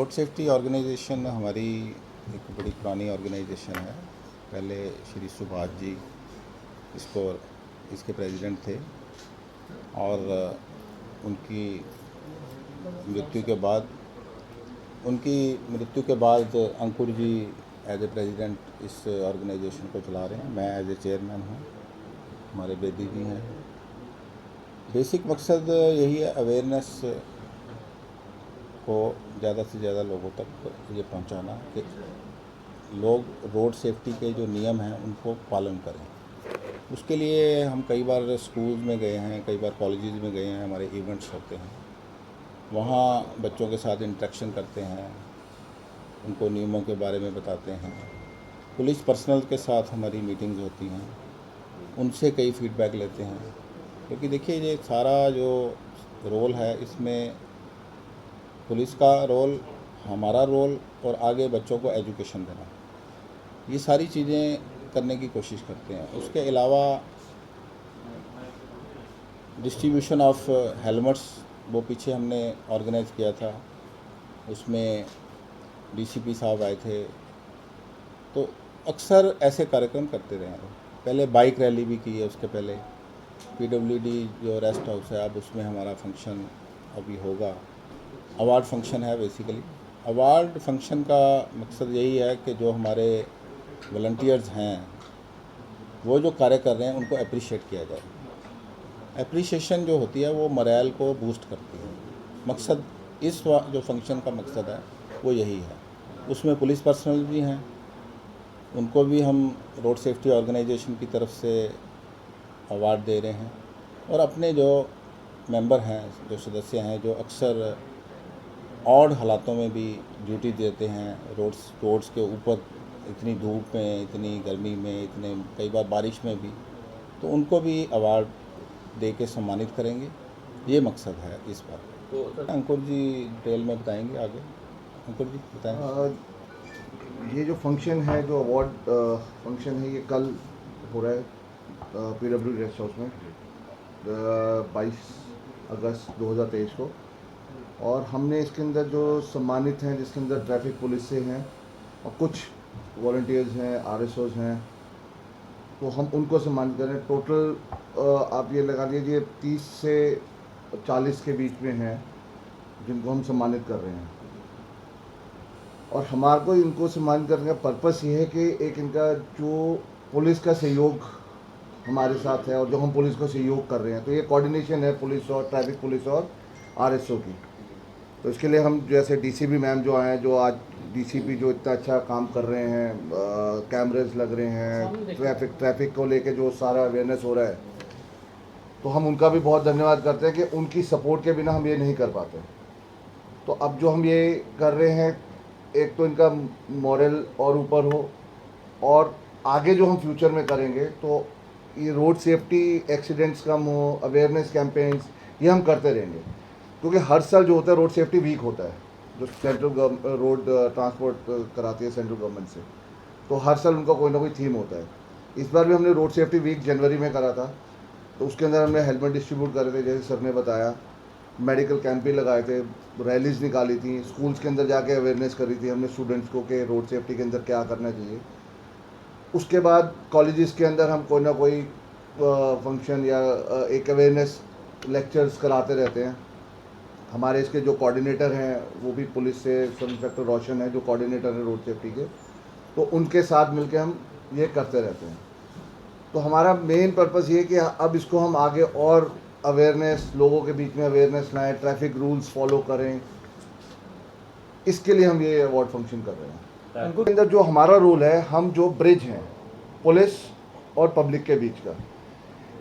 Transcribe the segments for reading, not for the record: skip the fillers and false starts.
Road safety organisation हमारी एक बड़ी पुरानी ऑर्गेनाइजेशन है। पहले श्री सुभाष जी इसको इसके प्रेसिडेंट थे और उनकी मृत्यु के बाद अंकुर जी एज ए प्रेसिडेंट इस ऑर्गेनाइजेशन को चला रहे हैं। मैं एज ए चेयरमैन हूँ, हमारे बेदी जी हैं। बेसिक मकसद यही है, अवेयरनेस को ज़्यादा से ज़्यादा लोगों तक ये पहुंचाना कि लोग रोड सेफ्टी के जो नियम हैं उनको पालन करें। उसके लिए हम कई बार स्कूल में गए हैं, कई बार कॉलेजेस में गए हैं, हमारे इवेंट्स होते हैं, वहाँ बच्चों के साथ इंटरेक्शन करते हैं, उनको नियमों के बारे में बताते हैं। पुलिस पर्सनल के साथ हमारी मीटिंग्स होती हैं, उनसे कई फीडबैक लेते हैं। क्योंकि देखिए, ये सारा जो रोल है इसमें पुलिस का रोल, हमारा रोल और आगे बच्चों को एजुकेशन देना, ये सारी चीज़ें करने की कोशिश करते हैं। उसके अलावा डिस्ट्रीब्यूशन ऑफ हेलमेट्स वो पीछे हमने ऑर्गेनाइज़ किया था, उसमें डीसीपी साहब आए थे। तो अक्सर ऐसे कार्यक्रम करते रहे हैं। पहले बाइक रैली भी की है, उसके पहले पीडब्ल्यूडी जो रेस्ट हाउस है, अब उसमें हमारा फंक्शन अभी होगा। अवार्ड फंक्शन है। बेसिकली अवार्ड फंक्शन का मकसद यही है कि जो हमारे वॉलंटियर्स हैं वो जो कार्य कर रहे हैं उनको अप्रिशिएट किया जाए। अप्रिशिएशन जो होती है वो मोरल को बूस्ट करती है। मकसद जो फंक्शन का मकसद है वो यही है। उसमें पुलिस पर्सनल भी हैं, उनको भी हम रोड सेफ्टी ऑर्गेनाइजेशन की तरफ से अवार्ड दे रहे हैं। और अपने जो मेंबर हैं, जो सदस्य हैं, जो अक्सर ऑड हालातों में भी ड्यूटी देते हैं, रोड्स के ऊपर इतनी धूप में, इतनी गर्मी में, इतने कई बार बारिश में भी, तो उनको भी अवार्ड दे के सम्मानित करेंगे। ये मकसद है इस बार। तो अंकुर जी डिटेल में बताएंगे आगे। अंकुर जी बताएं। ये जो फंक्शन है, जो अवार्ड फंक्शन है, ये कल हो रहा है पीडब्ल्यू रेस्ट हाउस में 22 अगस्त 2023 को। और हमने इसके अंदर जो सम्मानित हैं, जिसके अंदर ट्रैफिक पुलिस से हैं और कुछ वॉलंटियर्स हैं, आरएसओज हैं, तो हम उनको सम्मानित करें। टोटल आप ये लगा लीजिए 30 से 40 के बीच में हैं जिनको हम सम्मानित कर रहे हैं। और हमारे को इनको सम्मानित करने का पर्पस ये है कि एक इनका जो पुलिस का सहयोग हमारे साथ है और जो हम पुलिस को सहयोग कर रहे हैं, तो ये कोऑर्डिनेशन है पुलिस और ट्रैफिक पुलिस और आरएसओ की। तो इसके लिए हम जैसे डीसीपी मैम जो आए हैं, जो आज डीसीपी जो इतना अच्छा काम कर रहे हैं, कैमरेज लग रहे हैं, ट्रैफिक को लेके जो सारा अवेयरनेस हो रहा है, तो हम उनका भी बहुत धन्यवाद करते हैं कि उनकी सपोर्ट के बिना हम ये नहीं कर पाते। तो अब जो हम ये कर रहे हैं, एक तो इनका मॉरल और ऊपर हो, और आगे जो हम फ्यूचर में करेंगे तो ये रोड सेफ्टी एक्सीडेंट्स कम हो, अवेयरनेस कैंपेन्स ये हम करते रहेंगे। क्योंकि हर साल जो होता है रोड सेफ्टी वीक होता है, जो सेंट्रल रोड ट्रांसपोर्ट कराती है सेंट्रल गवर्नमेंट से, तो हर साल उनका कोई ना कोई थीम होता है। इस बार भी हमने रोड सेफ्टी वीक जनवरी में करा था, तो उसके अंदर हमने हेलमेट डिस्ट्रीब्यूट करे थे, जैसे सर ने बताया, मेडिकल कैंप भी लगाए थे, रैलीज निकाली थी, स्कूल्स के अंदर जाके अवेयरनेस करी थी हमने स्टूडेंट्स को कि रोड सेफ्टी के अंदर क्या करना चाहिए। उसके बाद कॉलेजेस के अंदर हम कोई ना कोई फंक्शन या एक अवेयरनेस लेक्चर्स कराते रहते हैं। हमारे इसके जो कोऑर्डिनेटर हैं वो भी पुलिस से, सब इंस्पेक्टर रोशन है जो कोऑर्डिनेटर है रोड सेफ्टी के, तो उनके साथ मिलकर हम ये करते रहते हैं। तो हमारा मेन पर्पस ये है कि अब इसको हम आगे और अवेयरनेस, लोगों के बीच में अवेयरनेस लाएँ, ट्रैफिक रूल्स फॉलो करें, इसके लिए हम ये अवार्ड फंक्शन कर रहे हैं। उनके अंदर जो हमारा रोल है, हम जो ब्रिज हैं पुलिस और पब्लिक के बीच का,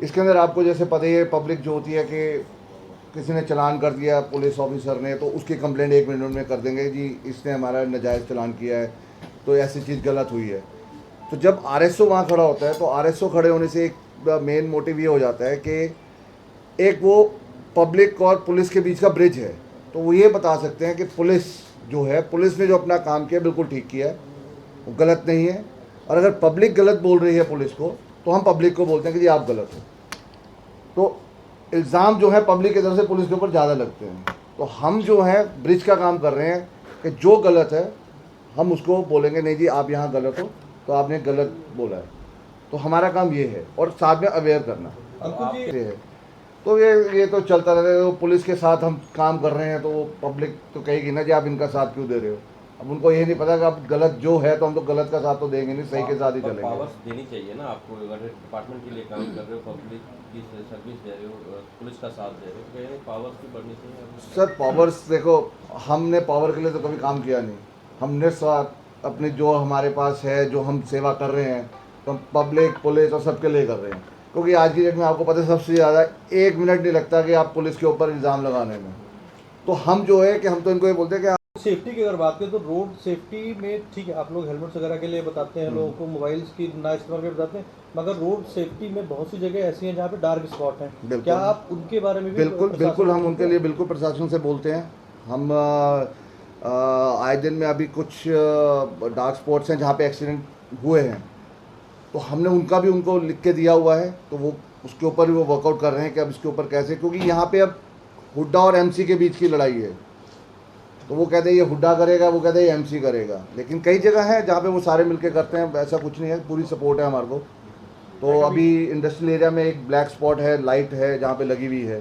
इसके अंदर आपको जैसे पता ही है, पब्लिक जो होती है कि किसी ने चलान कर दिया पुलिस ऑफिसर ने, तो उसकी कंप्लेंट 1 मिनट में कर देंगे, जी इसने हमारा नाजायज़ चलान किया है, तो ऐसी चीज़ गलत हुई है। तो जब आरएसओ वहाँ खड़ा होता है, तो आरएसओ खड़े होने से एक मेन मोटिव ये हो जाता है कि एक वो पब्लिक और पुलिस के बीच का ब्रिज है। तो वो ये बता सकते हैं कि पुलिस जो है, पुलिस ने जो अपना काम किया बिल्कुल ठीक किया है, वो गलत नहीं है। और अगर पब्लिक गलत बोल रही है पुलिस को, तो हम पब्लिक को बोलते हैं कि जी आप गलत हो। तो इल्ज़ाम जो है पब्लिक की तरफ से पुलिस के ऊपर ज़्यादा लगते हैं। तो हम जो है ब्रिज का काम कर रहे हैं कि जो गलत है हम उसको बोलेंगे नहीं जी आप यहाँ गलत हो, तो आपने गलत बोला है। तो हमारा काम ये है, और साथ में अवेयर करना ये है। तो ये तो चलता रहता है। तो पुलिस के साथ हम काम कर रहे हैं तो वो पब्लिक तो कहेगी ना जी आप इनका साथ क्यों दे रहे हो। अब उनको ये नहीं पता कि आप गलत जो है तो हम तो गलत का साथ तो देंगे नहीं, सही के साथ ही चलेंगे। पावर्स देनी चाहिए ना आपको, अगर डिपार्टमेंट के लिए काम कर रहे हो, पब्लिक की सर्विस दे रहे हो, पुलिस का साथ दे रहे हो, पावर्स भी बढ़नी चाहिए। सर पावर्स देखो, हमने पावर के लिए तो कभी काम किया नहीं। हमने साथ अपने जो हमारे पास है, जो हम सेवा कर रहे हैं, तो हम पब्लिक पुलिस और सबके लिए कर रहे हैं। क्योंकि आज की डेट में आपको पता है सबसे ज़्यादा 1 मिनट नहीं लगता कि आप पुलिस के ऊपर इल्ज़ाम लगाने में। तो हम जो है कि हम तो इनको ये बोलते हैं कि सेफ्टी की अगर बात करें तो रोड सेफ्टी में ठीक है, आप लोग हेलमेट्स वगैरह के लिए बताते हैं, लोगों को मोबाइल्स की ना इस्तेमाल के लिए बताते हैं, मगर रोड सेफ्टी में बहुत सी जगह ऐसी हैं जहाँ पे डार्क स्पॉट हैं। क्या आप उनके बारे में भी बिल्कुल हम उनके लिए बिल्कुल प्रशासन से बोलते हैं। हम आए दिन में अभी कुछ डार्क स्पॉट्स हैं जहाँ पे एक्सीडेंट हुए हैं, तो हमने उनका भी उनको लिख के दिया हुआ है। तो वो उसके ऊपर भी वो वर्कआउट कर रहे हैं कि अब इसके ऊपर कैसे, क्योंकि यहाँ पे अब हुड्डा और एमसी के बीच की लड़ाई है। तो वो कहते हैं ये हुड्डा करेगा, वो कहते हैं ये एमसी करेगा। लेकिन कई जगह है जहाँ पे वो सारे मिलके करते हैं, ऐसा कुछ नहीं है, पूरी सपोर्ट है हमारे को। तो अभी इंडस्ट्रियल एरिया में एक ब्लैक स्पॉट है, लाइट है जहाँ पे लगी हुई है,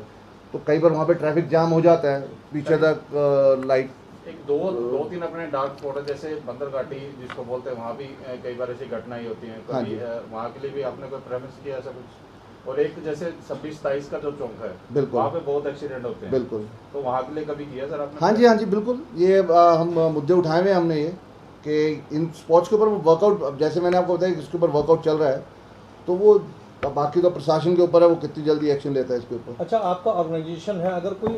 तो कई बार वहाँ पे ट्रैफिक जाम हो जाता है पीछे तक लाइट। एक दो तीन अपने डार्क स्पॉट है, जैसे बंदर घाटी जिसको बोलते हैं, वहाँ भी कई बार ऐसी घटनाएं होती हैं। हाँ कभी वहाँ के लिए भी आपने कोई प्रेफरेंस किया ऐसा कुछ? और एक जैसे 26-27 का जो चौक है, बिल्कुल वहाँ पे बहुत एक्सीडेंट होते हैं। बिल्कुल। तो वहाँ के लिए कभी किया सर आपने? हाँ जी बिल्कुल। ये हम मुद्दे उठाए हुए हैं हमने, ये कि इन स्पॉट्स के ऊपर वर्कआउट, जैसे मैंने आपको बताया कि इसके ऊपर वर्कआउट चल रहा है, तो वो बाकी तो प्रशासन के ऊपर है वो कितनी जल्दी एक्शन लेता है इसके ऊपर। अच्छा, आपका ऑर्गेनाइजेशन है, अगर कोई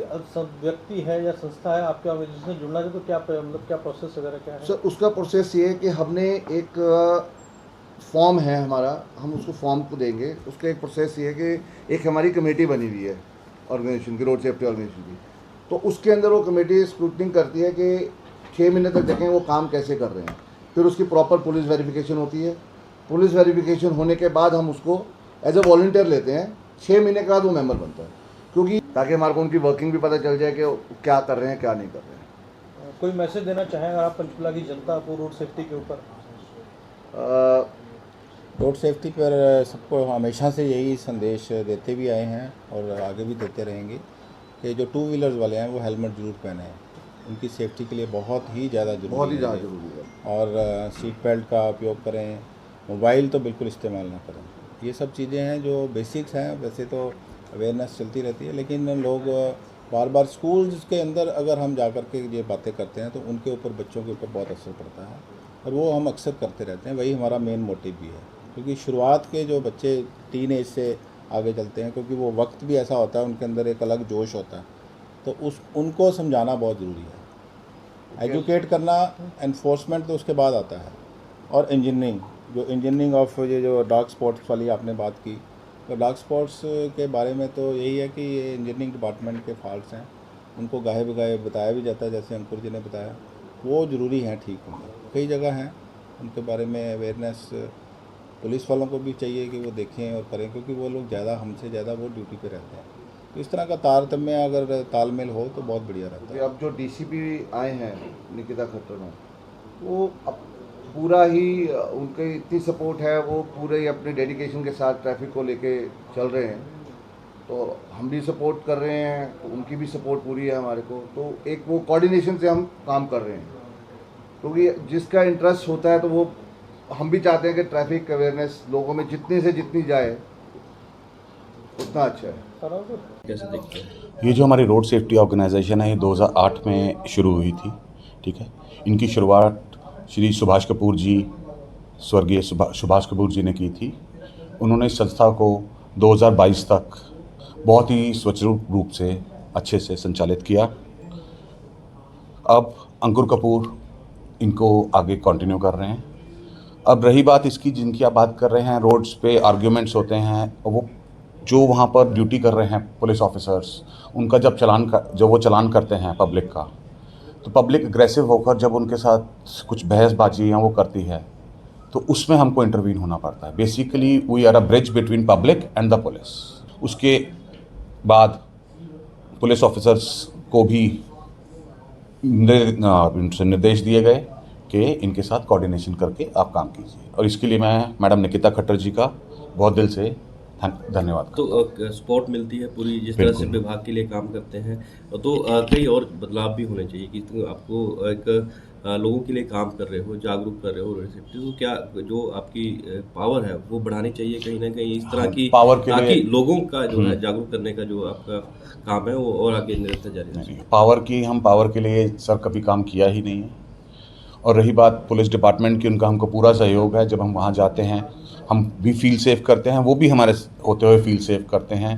व्यक्ति है या संस्था है आपके ऑर्गेनाइजेशन से जुड़ना है तो क्या मतलब क्या प्रोसेस वगैरह क्या है? सर उसका प्रोसेस ये है कि हमने एक फॉर्म है हमारा, हम उसको फॉर्म को देंगे। उसका एक प्रोसेस ये है कि एक हमारी कमेटी बनी हुई है ऑर्गेनाइजेशन की, रोड सेफ्टी ऑर्गेनाइजेशन की। तो उसके अंदर वो कमेटी स्क्रूटनिंग करती है कि 6 महीने तक देखें वो काम कैसे कर रहे हैं। फिर उसकी प्रॉपर पुलिस वेरिफिकेशन होती है। पुलिस वेरिफिकेशन होने के बाद हम उसको एज ए वॉलंटियर लेते हैं। 6 महीने के बाद वो मेंबर बनता है, क्योंकि ताकि हमारे को उनकी वर्किंग भी पता चल जाए कि क्या कर रहे हैं क्या नहीं कर रहे हैं। कोई मैसेज देना चाहें अगर आप पंचकुला की जनता को रोड सेफ्टी के ऊपर? रोड सेफ्टी पर सबको हमेशा से यही संदेश देते भी आए हैं और आगे भी देते रहेंगे कि जो 2 व्हीलर्स वाले हैं वो हेलमेट ज़रूर पहने हैं। उनकी सेफ्टी के लिए बहुत ही ज़्यादा ज़रूरी है। और सीट बेल्ट का उपयोग करें, मोबाइल तो बिल्कुल इस्तेमाल ना करें। ये सब चीज़ें हैं जो बेसिक्स हैं। वैसे तो अवेयरनेस चलती रहती है, लेकिन लोग बार बार स्कूल्स के अंदर अगर हम जा कर के ये बातें करते हैं तो उनके ऊपर, बच्चों के ऊपर बहुत असर पड़ता है, और वो हम अक्सर करते रहते हैं। वही हमारा मेन मोटिव भी है, क्योंकि शुरुआत के जो बच्चे टीन एज से आगे चलते हैं, क्योंकि वो वक्त भी ऐसा होता है, उनके अंदर एक अलग जोश होता है, तो उनको समझाना बहुत ज़रूरी है। एजुकेट करना, एनफोर्समेंट तो उसके बाद आता है। और इंजीनियरिंग ऑफ ये जो डार्क स्पॉट्स वाली आपने बात की, तो डार्क स्पॉट्स के बारे में तो यही है कि ये इंजीनियरिंग डिपार्टमेंट के फॉल्ट्स हैं, उनको गाहे बगाहे बताया भी जाता है, जैसे अंकुर जी ने बताया, वो ज़रूरी हैं ठीक होना। कई जगह हैं उनके बारे में अवेयरनेस पुलिस वालों को भी चाहिए कि वो देखें और करें, क्योंकि वो लोग ज़्यादा, हमसे ज़्यादा वो ड्यूटी पे रहते हैं। तो इस तरह का तारतम्य अगर तालमेल हो तो बहुत बढ़िया रहता है। अब जो डीसीपी आए हैं निकिता खट्टर, वो अब पूरा ही उनकी इतनी सपोर्ट है, वो पूरे ही अपने डेडिकेशन के साथ ट्रैफिक को लेके चल रहे हैं। तो हम भी सपोर्ट कर रहे हैं, उनकी भी सपोर्ट पूरी है हमारे को। तो एक वो कोऑर्डिनेशन से हम काम कर रहे हैं, क्योंकि जिसका इंटरेस्ट होता है तो वो, हम भी चाहते हैं कि ट्रैफिक अवेयरनेस लोगों में जितनी से जितनी जाए उतना अच्छा है। कैसे देखते हैं? ये जो हमारी रोड सेफ्टी ऑर्गेनाइजेशन है, ये 2008 में शुरू हुई थी। ठीक है, इनकी शुरुआत श्री सुभाष कपूर जी, स्वर्गीय सुभाष कपूर जी ने की थी। उन्होंने इस संस्था को 2022 तक बहुत ही स्वचारू रूप से अच्छे से संचालित किया। अब अंकुर कपूर इनको आगे कंटिन्यू कर रहे हैं। अब रही बात इसकी, जिनकी आप बात कर रहे हैं, रोड्स पे आर्ग्यूमेंट्स होते हैं, वो जो वहाँ पर ड्यूटी कर रहे हैं पुलिस ऑफिसर्स, उनका जब वो चलान करते हैं पब्लिक का, तो पब्लिक एग्रेसिव होकर जब उनके साथ कुछ बहसबाजी या वो करती है, तो उसमें हमको इंटरवीन होना पड़ता है। Basically we are a bridge between public and the police. उसके बाद पुलिस ऑफिसर्स को भी इनसे निर्देश दिए गए कि इनके साथ कोऑर्डिनेशन करके आप काम कीजिए, और इसके लिए मैं मैडम निकिता खट्टर जी का बहुत दिल से धन्यवाद करता हूं। तो सपोर्ट मिलती है पूरी, जिस तरह से बिल्कुल। विभाग के लिए काम करते हैं, तो कई और बदलाव भी होने चाहिए कि तो आपको एक लोगों के लिए काम कर रहे हो, जागरूक कर रहे हो रोड सेफ्टी, तो क्या जो आपकी पावर है वो बढ़ानी चाहिए कहीं ना कहीं इस तरह हाँ, की, पावर के ताकि लिए लोगों का जो है जागरूक करने का जो आपका काम है वो और आगे निरंतर जारी रहे। नहीं, पावर के लिए सर कभी काम किया ही नहीं है। और रही बात पुलिस डिपार्टमेंट की, उनका हमको पूरा सहयोग है। जब हम वहाँ जाते हैं हम भी फील सेफ करते हैं, वो भी हमारे होते हुए फील सेफ करते हैं।